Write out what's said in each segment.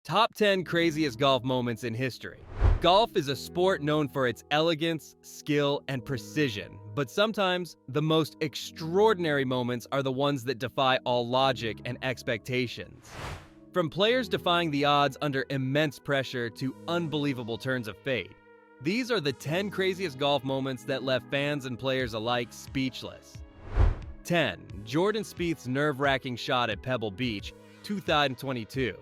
Top 10 craziest golf moments in history. Golf is a sport known for its elegance, skill, and precision, but sometimes the most extraordinary moments are the ones that defy all logic and expectations. From players defying the odds under immense pressure to unbelievable turns of fate, these are the 10 craziest golf moments that left fans and players alike speechless. 10. Jordan Spieth's nerve-wracking shot at Pebble Beach, 2022.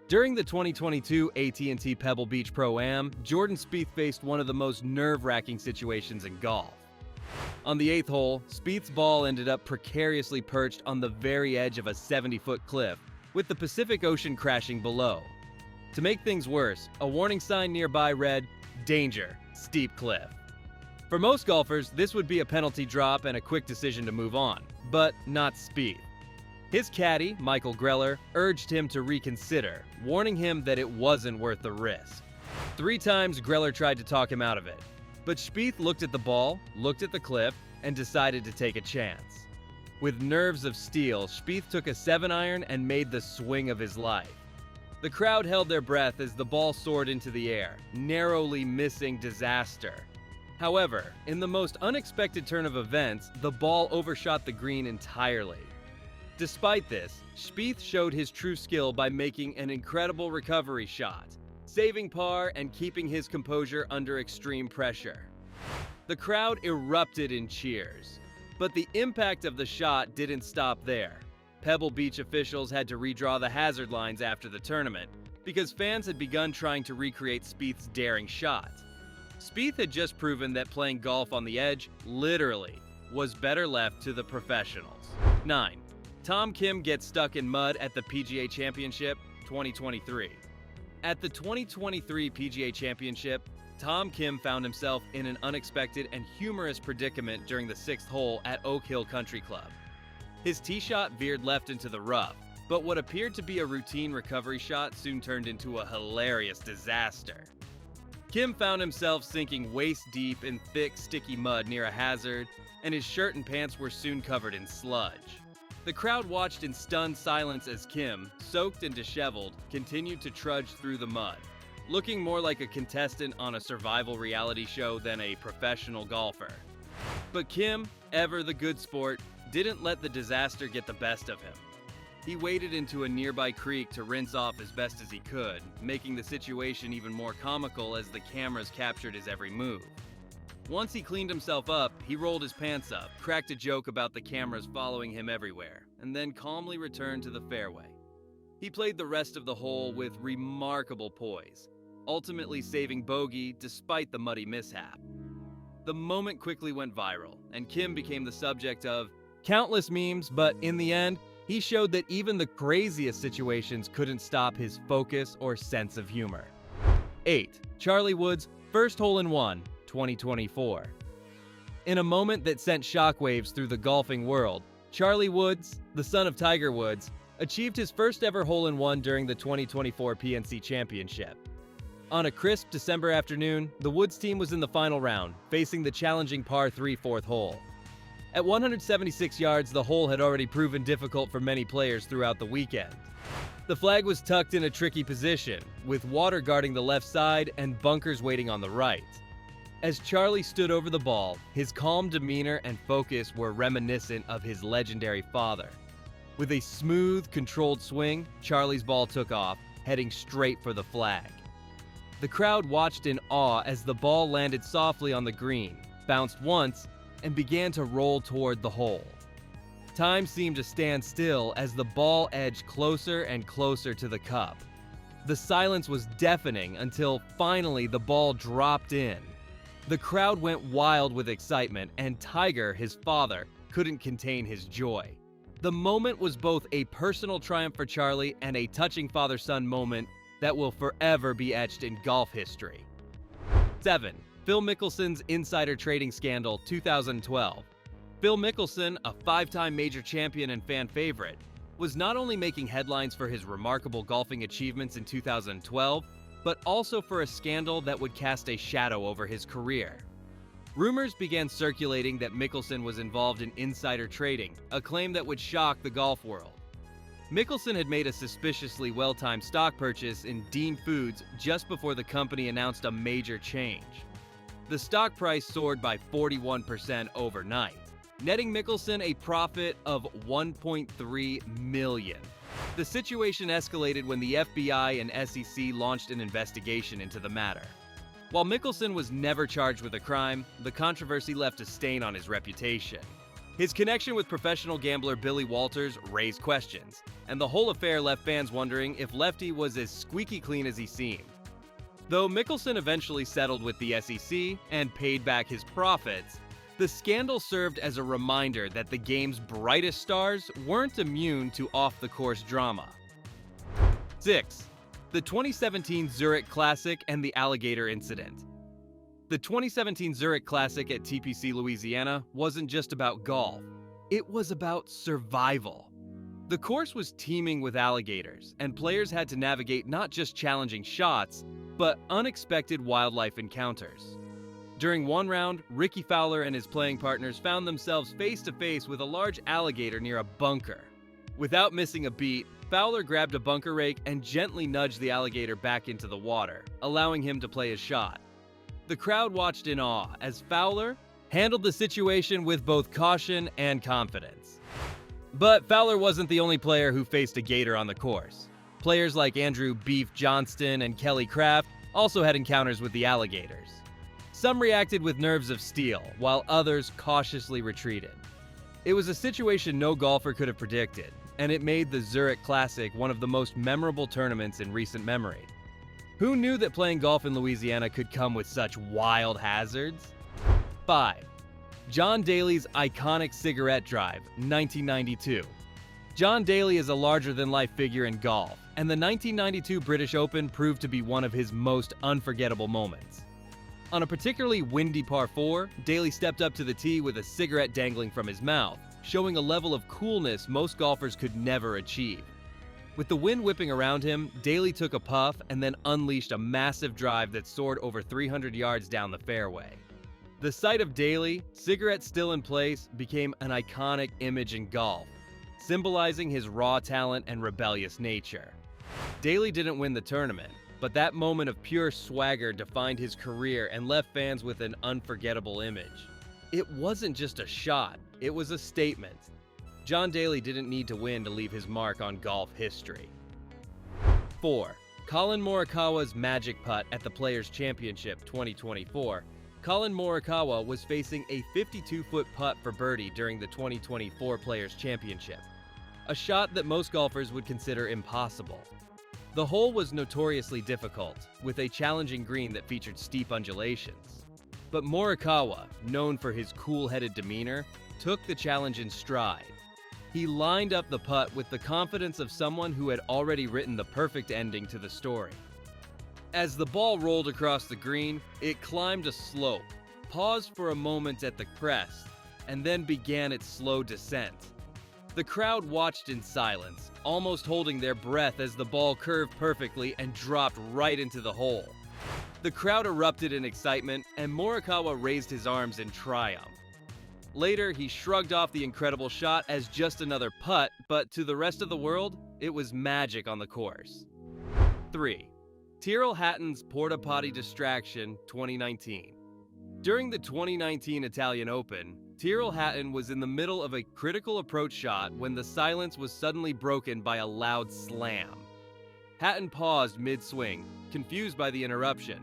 During the 2022 AT&T Pebble Beach Pro-Am, Jordan Spieth faced one of the most nerve-wracking situations in golf. On the 8th hole, Spieth's ball ended up precariously perched on the very edge of a 70-foot cliff, with the Pacific Ocean crashing below. To make things worse, a warning sign nearby read, "Danger, steep cliff." For most golfers, this would be a penalty drop and a quick decision to move on, but not Spieth. His caddy, Michael Greller, urged him to reconsider, warning him that it wasn't worth the risk. 3 times Greller tried to talk him out of it, but Spieth looked at the ball, looked at the cliff, and decided to take a chance. With nerves of steel, Spieth took a 7-iron and made the swing of his life. The crowd held their breath as the ball soared into the air, narrowly missing disaster. However, in the most unexpected turn of events, the ball overshot the green entirely. Despite this, Spieth showed his true skill by making an incredible recovery shot, saving par and keeping his composure under extreme pressure. The crowd erupted in cheers, but the impact of the shot didn't stop there. Pebble Beach officials had to redraw the hazard lines after the tournament because fans had begun trying to recreate Spieth's daring shot. Spieth had just proven that playing golf on the edge, literally, was better left to the professionals. 9. Tom Kim gets stuck in mud at the PGA Championship 2023. At the 2023 PGA Championship, Tom Kim found himself in an unexpected and humorous predicament during the 6th hole at Oak Hill Country Club. His tee shot veered left into the rough, but what appeared to be a routine recovery shot soon turned into a hilarious disaster. Kim found himself sinking waist-deep in thick, sticky mud near a hazard, and his shirt and pants were soon covered in sludge. The crowd watched in stunned silence as Kim, soaked and disheveled, continued to trudge through the mud, looking more like a contestant on a survival reality show than a professional golfer. But Kim, ever the good sport, didn't let the disaster get the best of him. He waded into a nearby creek to rinse off as best as he could, making the situation even more comical as the cameras captured his every move. Once he cleaned himself up, he rolled his pants up, cracked a joke about the cameras following him everywhere, and then calmly returned to the fairway. He played the rest of the hole with remarkable poise, ultimately saving bogey despite the muddy mishap. The moment quickly went viral, and Kim became the subject of countless memes, but in the end, he showed that even the craziest situations couldn't stop his focus or sense of humor. 8. Charlie Woods' first hole-in-one, 2024. In a moment that sent shockwaves through the golfing world, Charlie Woods, the son of Tiger Woods, achieved his first ever hole-in-one during the 2024 PNC Championship. On a crisp December afternoon, the Woods team was in the final round, facing the challenging par 3 4th hole. At 176 yards, the hole had already proven difficult for many players throughout the weekend. The flag was tucked in a tricky position, with water guarding the left side and bunkers waiting on the right. As Charlie stood over the ball, his calm demeanor and focus were reminiscent of his legendary father. With a smooth, controlled swing, Charlie's ball took off, heading straight for the flag. The crowd watched in awe as the ball landed softly on the green, bounced once, and began to roll toward the hole. Time seemed to stand still as the ball edged closer and closer to the cup. The silence was deafening until finally the ball dropped in. The crowd went wild with excitement, and Tiger, his father, couldn't contain his joy. The moment was both a personal triumph for Charlie and a touching father-son moment that will forever be etched in golf history. 7. Phil Mickelson's insider trading scandal, 2012. Phil Mickelson, a 5-time major champion and fan favorite, was not only making headlines for his remarkable golfing achievements in 2012, but also for a scandal that would cast a shadow over his career. Rumors began circulating that Mickelson was involved in insider trading, a claim that would shock the golf world. Mickelson had made a suspiciously well-timed stock purchase in Dean Foods just before the company announced a major change. The stock price soared by 41% overnight, netting Mickelson a profit of $1.3 million. The situation escalated when the FBI and SEC launched an investigation into the matter. While Mickelson was never charged with a crime, the controversy left a stain on his reputation. His connection with professional gambler Billy Walters raised questions, and the whole affair left fans wondering if Lefty was as squeaky clean as he seemed. Though Mickelson eventually settled with the SEC and paid back his profits, the scandal served as a reminder that the game's brightest stars weren't immune to off-the-course drama. 6. The 2017 Zurich Classic and the alligator incident. The 2017 Zurich Classic at TPC Louisiana wasn't just about golf, it was about survival. The course was teeming with alligators, and players had to navigate not just challenging shots, but unexpected wildlife encounters. During one round, Ricky Fowler and his playing partners found themselves face-to-face with a large alligator near a bunker. Without missing a beat, Fowler grabbed a bunker rake and gently nudged the alligator back into the water, allowing him to play his shot. The crowd watched in awe as Fowler handled the situation with both caution and confidence. But Fowler wasn't the only player who faced a gator on the course. Players like Andrew "Beef" Johnston and Kelly Craft also had encounters with the alligators. Some reacted with nerves of steel, while others cautiously retreated. It was a situation no golfer could have predicted, and it made the Zurich Classic one of the most memorable tournaments in recent memory. Who knew that playing golf in Louisiana could come with such wild hazards? 5. John Daly's iconic cigarette drive, 1992. John Daly is a larger-than-life figure in golf, and the 1992 British Open proved to be one of his most unforgettable moments. On a particularly windy par 4, Daly stepped up to the tee with a cigarette dangling from his mouth, showing a level of coolness most golfers could never achieve. With the wind whipping around him, Daly took a puff and then unleashed a massive drive that soared over 300 yards down the fairway. The sight of Daly, cigarette still in place, became an iconic image in golf, symbolizing his raw talent and rebellious nature. Daly didn't win the tournament, but that moment of pure swagger defined his career and left fans with an unforgettable image. It wasn't just a shot, it was a statement. John Daly didn't need to win to leave his mark on golf history. 4. Colin Morikawa's magic putt at the Players' Championship 2024. Colin Morikawa was facing a 52-foot putt for birdie during the 2024 Players' Championship, a shot that most golfers would consider impossible. The hole was notoriously difficult, with a challenging green that featured steep undulations. But Morikawa, known for his cool-headed demeanor, took the challenge in stride. He lined up the putt with the confidence of someone who had already written the perfect ending to the story. As the ball rolled across the green, it climbed a slope, paused for a moment at the crest, and then began its slow descent. The crowd watched in silence, almost holding their breath as the ball curved perfectly and dropped right into the hole. The crowd erupted in excitement, and Morikawa raised his arms in triumph. Later, he shrugged off the incredible shot as just another putt, but to the rest of the world, it was magic on the course. 3. Tyrrell Hatton's Porta Potty Distraction 2019. During the 2019 Italian Open, Tyrrell Hatton was in the middle of a critical approach shot when the silence was suddenly broken by a loud slam. Hatton paused mid-swing, confused by the interruption.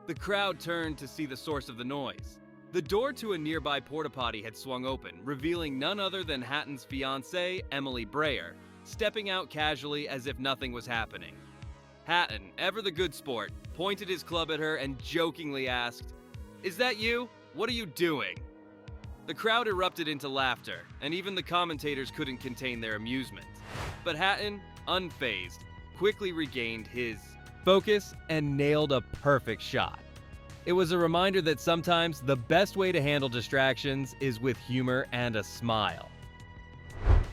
The crowd turned to see the source of the noise. The door to a nearby porta potty had swung open, revealing none other than Hatton's fiancée, Emily Brayer, stepping out casually as if nothing was happening. Hatton, ever the good sport, pointed his club at her and jokingly asked, "Is that you? What are you doing?" The crowd erupted into laughter, and even the commentators couldn't contain their amusement. But Hatton, unfazed, quickly regained his focus and nailed a perfect shot. It was a reminder that sometimes the best way to handle distractions is with humor and a smile.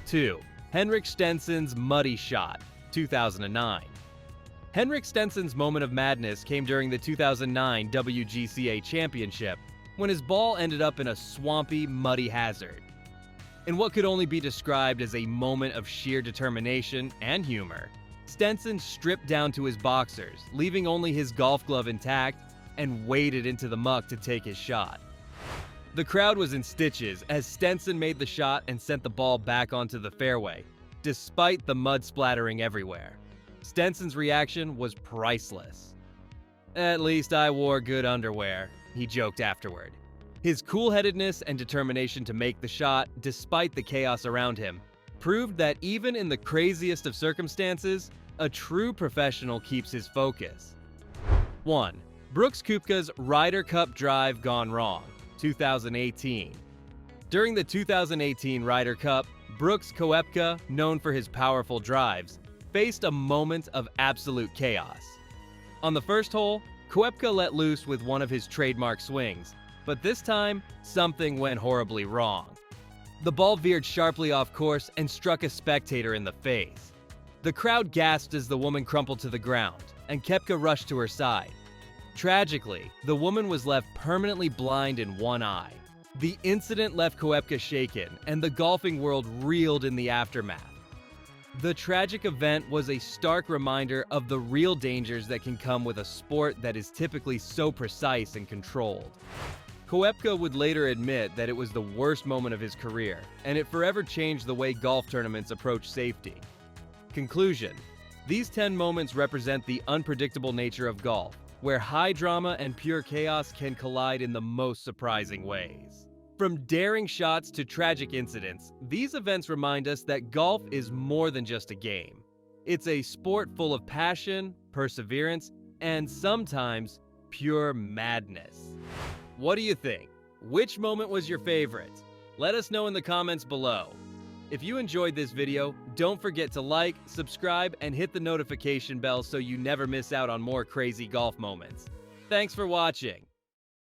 2. Henrik Stenson's Muddy Shot, 2009. Henrik Stenson's moment of madness came during the 2009 WGCA Championship, when his ball ended up in a swampy, muddy hazard. In what could only be described as a moment of sheer determination and humor, Stenson stripped down to his boxers, leaving only his golf glove intact, and waded into the muck to take his shot. The crowd was in stitches as Stenson made the shot and sent the ball back onto the fairway, despite the mud splattering everywhere. Stenson's reaction was priceless. "At least I wore good underwear," he joked afterward. His cool-headedness and determination to make the shot, despite the chaos around him, proved that even in the craziest of circumstances, a true professional keeps his focus. 1. Brooks Koepka's Ryder Cup drive gone wrong, 2018. During the 2018 Ryder Cup, Brooks Koepka, known for his powerful drives, faced a moment of absolute chaos. On the first hole, Koepka let loose with one of his trademark swings, but this time, something went horribly wrong. The ball veered sharply off course and struck a spectator in the face. The crowd gasped as the woman crumpled to the ground, and Koepka rushed to her side. Tragically, the woman was left permanently blind in one eye. The incident left Koepka shaken, and the golfing world reeled in the aftermath. The tragic event was a stark reminder of the real dangers that can come with a sport that is typically so precise and controlled. Koepka would later admit that it was the worst moment of his career, and it forever changed the way golf tournaments approach safety. Conclusion: these 10 moments represent the unpredictable nature of golf, where high drama and pure chaos can collide in the most surprising ways. From daring shots to tragic incidents, these events remind us that golf is more than just a game. It's a sport full of passion, perseverance, and sometimes pure madness. What do you think? Which moment was your favorite? Let us know in the comments below. If you enjoyed this video, don't forget to like, subscribe, and hit the notification bell so you never miss out on more crazy golf moments. Thanks for watching.